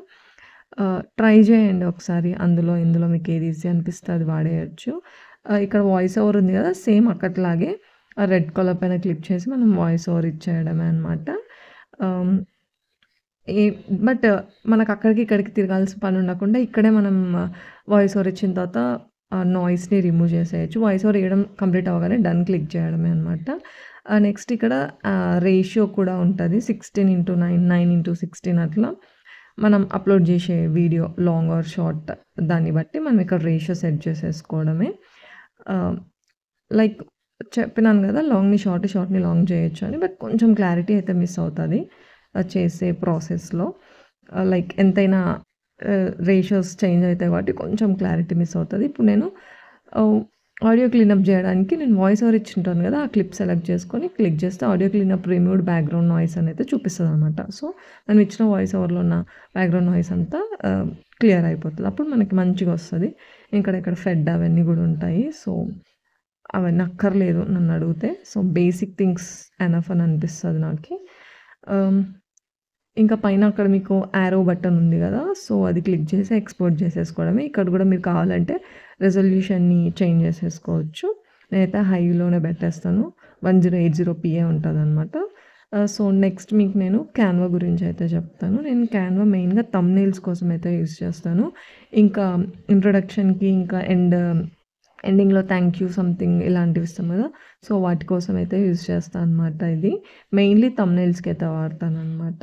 ట్రై చేయండి ఒకసారి. ఇందులో మీకు ఏది ఈజీ అనిపిస్తే అది వాడేయొచ్చు. ఇక్కడ వాయిస్ ఓవర్ ఉంది గదా! సేమ్ అక్కట్లాగే ఆ రెడ్ కలర్ పైన క్లిక్ చేసి మనం వాయిస్ ఓవర్ ఇచ్చేయడమే అనమాట. ఆహ్, ఈ బట్ మనకక్కడికి, ఇక్కడికి తిరగాల్సిన పనుండకుండా ఇక్కడే మనం వాయిస్ ఓవర్ ఇచ్చిన తర్వాత ఆ నాయిస్‌ని రిమూవ్ చేసేయొచ్చు. వాయిస్ ఓవర్ ఇయ్యడం కంప్లీట్ అవ్వగానే డన్ క్లిక్ చేయడమే అనమాట. నెక్స్ట్ ఇక్కడ రేషియో కూడా ఉంటది. 16:9, 9:16 అట్లా మనం అప్‌లోడ్ చేసే వీడియో లాంగ్ ఆర్ షార్ట్ దాన్ని బట్టి మనం ఇక్కడ రేషియో సెట్ చేసేసుకోవడమే. ఆహ్, లైక్ చెప్పినాను గదా! లాంగ్‌ని షార్ట్, షార్ట్‌ని లాంగ్ చేయొచ్చు అని. బట్ కొంచెం క్లారిటీ అయితే మిస్ అవుతది. చేసే ప్రాసెస్‌లో. లైక్ ఎంతైనా రేషియోస్ చేంజ్ అయితాయి కాబట్టి కొంచెం క్లారిటీ మిస్ అవుతది. ఇప్పుడు నేను ఆహ్, ఆడియో క్లీనప్ జేయడానికి నేను వాయిస్ ఓవర్ ఇచ్చుంటాను గదా! ఆ క్లిప్ సెలెక్ట్ చేసుకొని క్లిక్ చేస్తే audio cleanup removed background noise అనైతే చూపిస్తదనమాట. సో, మనం ఇచ్చిన వాయిస్ ఓవర్‌లో ఉన్న బ్యాక్‌గ్రౌండ్ నాయిస్ అంతా క్లియర్ అయిపోతది. అప్పుడు మనకి మంచిగొస్తది. ఇక్కడ ఫెడ్ అవన్నీ గూడా ఉంటాయి. సో, అవన్నీ అక్కర్లేదు నన్నడిగితే. సో, బేసిక్ థింగ్స్ ఎనఫ్ అని అనిపిస్తది నాకి. ఆహ్, ఇంకా పైన అక్కడ మీకు యారో బటన్ ఉంది గదా! సో, అది క్లిక్ చేసి ఎక్స్‌పోర్ట్ చేసేసుకోవడమే. ఇక్కడ గూడా మీరు కావాలంటే రెజల్యూషన్‌ని చేంజ్ చేసేసుకోవచ్చు. నేనైతే హైలోనే పెట్టేస్తాను. 1080 పీఏ ఉంటదనమాట. సో, నెక్స్ట్ మీకు నేను క్యాన్వా గురించయితే చెప్తాను. నేను క్యాన్వా మెయిన్‌గా థంబ్‌నెయిల్స్ కోసమయితే యూజ్ చేస్తాను. ఇంకా ఇంట్రొడక్షన్‌కి ఇంకా ఎండింగ్‌లో థాంక్ యూ సంథింగ్ ఇలాంటివి ఇస్తాం గదా! సో, వాటి కోసమయితే యూజ్ చేస్తా అనమాట ఇది. మెయిన్‌లీ థంబ్‌నెయిల్స్‌కైతే వాడతాననమాట.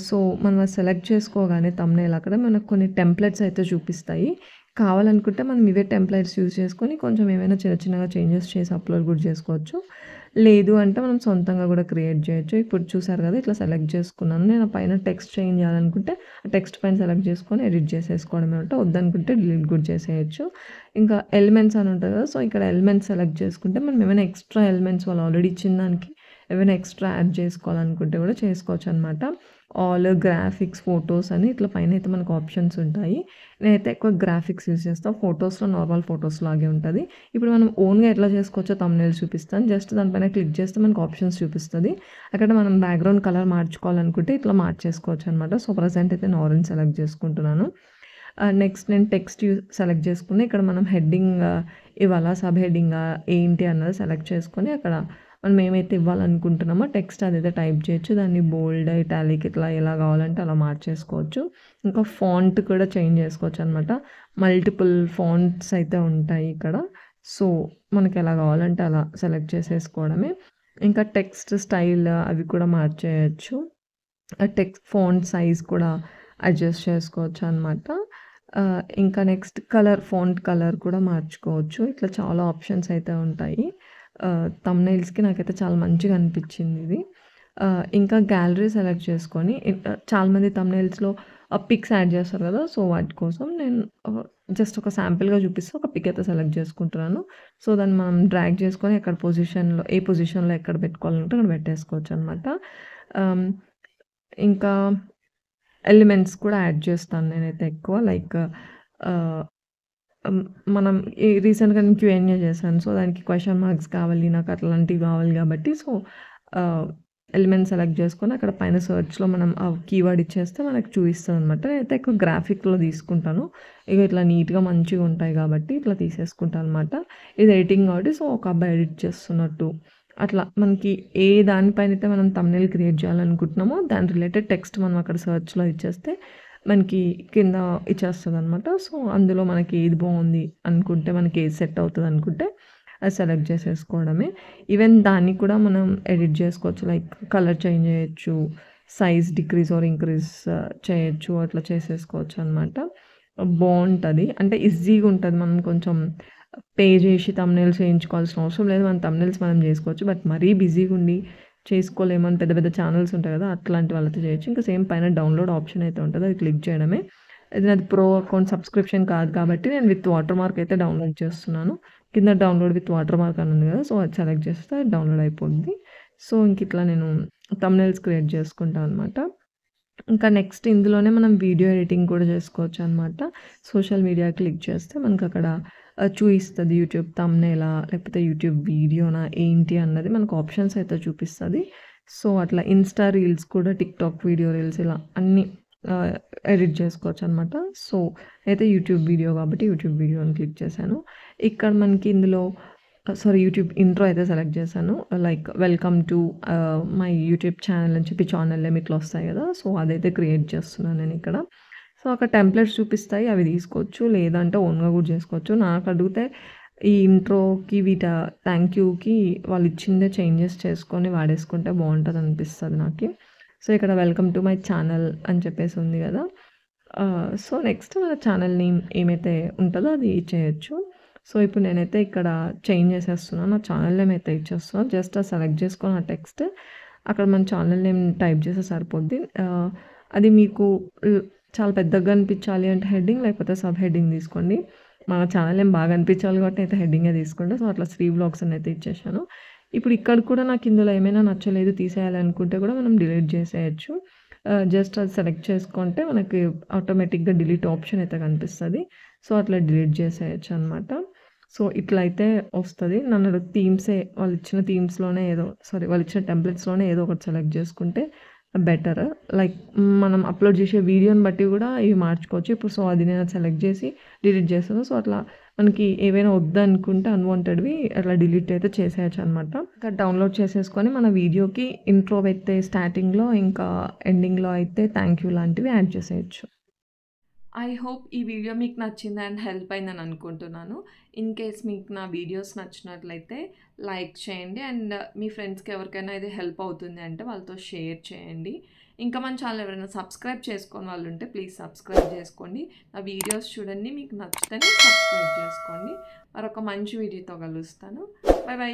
సో, మనం అది సెలెక్ట్ చేసుకోగానే థంబ్‌నెయిల్ అక్కడ మనకు కొన్ని టెంప్లెట్స్ అయితే చూపిస్తాయి. కావాలనుకుంటే మనం ఇవే టెంప్లెట్స్ యూజ్ చేసుకొని కొంచెం ఏమైనా చిన్న చిన్నగా చేంజెస్ చేసి అప్‌లోడ్ గూడా చేసుకోవచ్చు. లేదు అంటే మనం సొంతంగా గూడా క్రియేట్ జేయొచ్చు. ఇప్పుడు చూసారు గదా! ఇట్లా సెలెక్ట్ చేసుకున్నాను. నేను ఆ పైన టెక్స్ట్ చేంజ్ చేయాలనుకుంటే ఆ టెక్స్ట్ పైన సెలెక్ట్ చేసుకొని ఎడిట్ చేసేసుకోవడమే అనమాట. వద్దనుకుంటే డిలీట్ గూడా చేసేయొచ్చు. ఇంకా ఎలిమెంట్స్ అని ఉంటది కదా! సో, ఇక్కడ ఎలిమెంట్స్ సెలెక్ట్ చేసుకుంటే మనం ఏమైనా ఎక్స్‌ట్రా ఎలిమెంట్స్ వాళ్ళు ఆల్రెడీ ఇచ్చిన దానికి ఏమైనా ఎక్స్‌ట్రా యాడ్ చేసుకోవాలనుకుంటే కూడా చేసుకోవచ్చనమాట. ఆల్ గ్రాఫిక్స్, ఫోటోస్ అని ఇట్లా పైనైతే మనకు ఆప్షన్స్ ఉంటాయి. నేనైతే ఎక్కువ గ్రాఫిక్స్ యూజ్ చేస్తా. ఫోటోస్‌లో నార్మల్ ఫోటోస్ లాగే ఉంటది. ఇప్పుడు మనం ఓన్‌గా ఎట్లా చేసుకోవచ్చో థంబ్‌నెయిల్ చూపిస్తాను. జస్ట్ దానిపైన క్లిక్ చేస్తే మనకు ఆప్షన్స్ చూపిస్తది. అక్కడ మనం బ్యాక్‌గ్రౌండ్ కలర్ మార్చుకోవాలనుకుంటే ఇట్లా మార్చేసుకోవచ్చనమాట. సో, ప్రెజెంట్ అయితే నేను ఆరెంజ్ సెలెక్ట్ చేసుకుంటున్నాను. నెక్స్ట్ నేను టెక్స్ట్ సెలెక్ట్ చేసుకొని ఇక్కడ మనం హెడ్డింగ్ ఇవ్వాలా? సబ్ హెడ్డింగా? ఏంటి అన్నది సెలెక్ట్ చేసుకొని అక్కడ మనం ఏమైతే ఇవ్వాలనుకుంటున్నామో టెక్స్ట్ అదైతే టైప్ చేయొచ్చు. దాన్ని బోల్డ్, ఇటాలిక్ ఇట్లా ఎలా కావాలంటే అలా మార్చేసుకోవచ్చు. ఇంకా ఫాంట్ కూడా చేంజ్ చేసుకోవచ్చనమాట. మల్టిపుల్ ఫాంట్స్ అయితే ఉంటాయి ఇక్కడ. సో, మనకెలా కావాలంటే అలా సెలెక్ట్ చేసేసుకోవడమే. ఇంకా టెక్స్ట్ స్టైల్ అవి కూడా మార్చేయొచ్చు. ఆ టెక్స్ట్ ఫాంట్ సైజ్ కూడా అడ్జస్ట్ చేసుకోవచ్చనమాట. ఇంకా నెక్స్ట్ ఫాంట్ కలర్ కూడా మార్చుకోవచ్చు. ఇట్లా చాలా ఆప్షన్స్ అయితే ఉంటాయి. థంబ్‌నెయిల్స్‌కి నాకైతే చాలా మంచిగా అనిపించిందిది. ఇంకా గ్యాలరీ సెలెక్ట్ చేసుకొని చాలామంది థంబ్‌నెయిల్స్‌లో పిక్స్ యాడ్ చేస్తారు కదా! సో, వాటి కోసం నేను జస్ట్ ఒక శాంపిల్‌గా చూపిస్తూ ఒక పిక్ అయితే సెలెక్ట్ చేసుకుంటున్నాను. సో, దాన్ని మనం డ్రాగ్ చేసుకొని ఏ పొజిషన్‌లో ఎక్కడ పెట్టుకోవాలంటే అక్కడ పెట్టేసుకోవచ్చనమాట. ఆహ్, ఇంకా ఎలిమెంట్స్ కూడా యాడ్ చేస్తాను నేనైతే ఎక్కువ. లైక్ ఆహ్, హ్మ్. మనం రీసెంట్‌గా నేను క్యూఎన్ఏ చేశాను. సో, దానికి క్వెషన్ మార్క్స్ కావాలి. నాకు అట్లాంటివి కావాలి కాబట్టి సో, ఆహ్, ఎలిమెంట్ సెలెక్ట్ చేసుకొని అక్కడ పైన సెర్చ్‌లో మనం ఆ కీవర్డ్ ఇచ్చేస్తే మనకు చూపిస్తదనమాట. నేనైతే ఎక్కువ గ్రాఫిక్‌లో తీసుకుంటాను. ఇట్లా నీట్‌గా మంచిగా ఉంటాయి కాబట్టి ఇట్లా తీసేసుకుంటాను అనమాట. ఇది ఎడిటింగ్ కాబట్టి సో, ఒక అబ్బాయి ఎడిట్ చేస్తున్నట్టు. అట్లా మనకి ఏ దానిపైనైతే మనం థంబ్‌నెయిల్ క్రియేట్ చేయాలనుకుంటున్నామో దాని రిలేటెడ్ టెక్స్ట్ మనం అక్కడ సెర్చ్‌లో ఇచ్చేస్తే మనకి కింద ఇచ్చేస్తదనమాట. సో, అందులో మనకి ఏది బావుంది అనుకుంటే, మనకి ఏది సెట్ అవుతదనుకుంటే అది సెలెక్ట్ చేసేసుకోవడమే. ఈవెన్ దాన్ని కూడా మనం ఎడిట్ చేసుకోవచ్చు. లైక్ కలర్ చేంజ్ చేయొచ్చు. సైజ్ డిక్రీజ్ ఆర్ ఇంక్రీజ్ చేయొచ్చు. అట్లా చేసేసుకోవచ్చనమాట. బావుంటది. అంటే ఈజీగా ఉంటది. మనం కొంచెం పే చేసి థంబ్‌నెయిల్స్ చేయించుకోవాల్సిన అవసరం లేదు. మన థంబ్‌నెయిల్స్ మనం చేసుకోవచ్చు. బట్ మరీ బిజీగుండి చేసుకోలేమని పెద్ద పెద్ద ఛానెల్స్ ఉంటాయి కదా! అట్లాంటి వాళ్ళైతే చేయొచ్చు. ఇంకా సేమ్ పైన డౌన్‌లోడ్ ఆప్షన్ అయితే ఉంటది. అది క్లిక్ చేయడమే. ఇది నాది ప్రో అకౌంట్ సబ్స్క్రిప్షన్ కాదు కాబట్టి నేను విత్ వాటర్ మార్క్ అయితే డౌన్‌లోడ్ చేస్తున్నాను. కింద డౌన్‌లోడ్ విత్ వాటర్ మార్క్ అని ఉంది కదా! సో, అది సెలెక్ట్ చేస్తే అది డౌన్‌లోడ్ అయిపోద్ది. సో, ఇంకిట్లా నేను థంబ్‌నెయిల్స్ క్రియేట్ చేసుకుంటా అనమాట. ఇంకా నెక్స్ట్ ఇందులోనే మనం వీడియో ఎడిటింగ్ కూడా చేసుకోవచ్చనమాట. సోషల్ మీడియా క్లిక్ చేస్తే మనకక్కడ చూయిస్తది యూట్యూబ్ థంబ్‌నెయిలా లేకపోతే యూట్యూబ్ వీడియోనా ఏంటి అన్నది మనకు ఆప్షన్స్ అయితే చూపిస్తది. సో, అట్లా ఇన్‌స్టా రీల్స్ కూడా టిక్‌టాక్ వీడియో రీల్స్ ఇలా అన్నీ ఆహ్, ఎడిట్ చేసుకోవచ్చనమాట. సో, అయితే యూట్యూబ్ వీడియో కాబట్టి యూట్యూబ్ వీడియోని క్లిక్ చేశాను. ఇక్కడ మనకి ఇందులో యూట్యూబ్ ఇంట్రో అయితే సెలెక్ట్ చేశాను. Like welcome to my YouTube channel అని చెప్పి ఛానల్ నేమ్ ఇట్లా వస్తాయి కదా! సో, అదైతే క్రియేట్ చేస్తున్నాను నేనిక్కడ. సో, అక్కడ టెంప్లెట్స్ చూపిస్తాయి. అవి తీసుకోవచ్చు. లేదంటే ఓన్‌గా కూడా చేసుకోవచ్చు. నాకు అడిగితే ఈ ఇంట్రోకి థాంక్ యూకి వాళ్ళు ఇచ్చిందే చేంజెస్ చేసుకొని వాడేసుకుంటే బావుంటదనిపిస్తది నాకి. సో, ఇక్కడ వెల్కమ్ టు మై ఛానల్ అని చెప్పేసి ఉంది కదా! సో, నెక్స్ట్ మన ఛానల్ నేమ్ ఏమైతే ఉంటదో అది చేయొచ్చు. సో, ఇప్పుడు నేనైతే ఇక్కడ చేంజ్ చేసేస్తున్నాను. నా ఛానల్ నేమ్ అయితే ఇచ్చేస్తున్నాను. జస్ట్ అది సెలెక్ట్ చేసుకొని ఆ టెక్స్ట్ అక్కడ మన ఛానల్ నేమ్ టైప్ చేస్తే సరిపోద్ది. అది మీకు చాలా పెద్దగా అనిపించాలి అంటే హెడ్డింగ్ లేకపోతే సబ్ హెడ్డింగ్ తీసుకోండి. మన ఛానల్ నేమ్ బాగా అనిపించాలి కాబట్టి అయితే హెడ్డింగే తీసుకోండి. సో, అట్లా శ్రీ వ్లాగ్స్ అని అయితే ఇచ్చేసాను. ఇప్పుడు ఇక్కడ కూడా నాకు ఇందులో ఏమైనా నచ్చలేదు తీసేయాలనుకుంటే కూడా మనం డిలీట్ చేసేయొచ్చు. జస్ట్ అది సెలెక్ట్ చేసుకుంటే మనకి ఆటోమేటిక్‌గా డిలీట్ ఆప్షన్ అయితే కనిపిస్తది. సో, అట్లా డిలీట్ చేసేయొచ్చనమాట. సో, ఇట్లా అయితే వస్తది. నన్ను వాళ్ళిచ్చిన థీమ్స్‌లోనే వాళ్ళిచ్చిన టెంప్లెట్స్‌లోనే ఏదో ఒకటి సెలెక్ట్ చేసుకుంటే బెటర్. లైక్ మనం అప్‌లోడ్ చేసే వీడియోని బట్టి కూడా ఇవి మార్చుకోవచ్చు. ఇప్పుడు సో, అది నేను సెలెక్ట్ చేసి డిలీట్ చేశాను. సో, అట్లా మనకి ఏవైనా వద్దనుకుంటే అన్‌వాంటెడ్‌వి అట్లా డిలీట్ అయితే చేసేయొచ్చనమాట. ఇంకా డౌన్‌లోడ్ చేసేసుకొని మన వీడియోకి ఇంట్రో అయితే స్టార్టింగ్‌లో ఇంకా ఎండింగ్‌లో అయితే థాంక్ యూ లాంటివి యాడ్ చేసేయొచ్చు. ఐ హోప్ ఈ వీడియో మీకు నచ్చింది అండ్ హెల్ప్ అయిందని అనుకుంటున్నాను. ఇన్ కేస్ మీకు నా వీడియోస్ నచ్చినట్లయితే లైక్ చేయండి అండ్ మీ ఫ్రెండ్స్‌కి ఎవరికైనా ఇది హెల్ప్ అవుతుంది అంటే వాళ్ళతో షేర్ చేయండి. ఇంకా మన ఛానల్ ఎవరైనా సబ్స్క్రైబ్ చేసుకోని వాళ్ళు ఉంటే ప్లీజ్ సబ్స్క్రైబ్ చేసుకోండి. నా వీడియోస్ చూడండి. మీకు నచ్చితేనే సబ్స్క్రైబ్ చేసుకోండి. మరొక మంచి వీడియోతో కలుస్తాను. By by.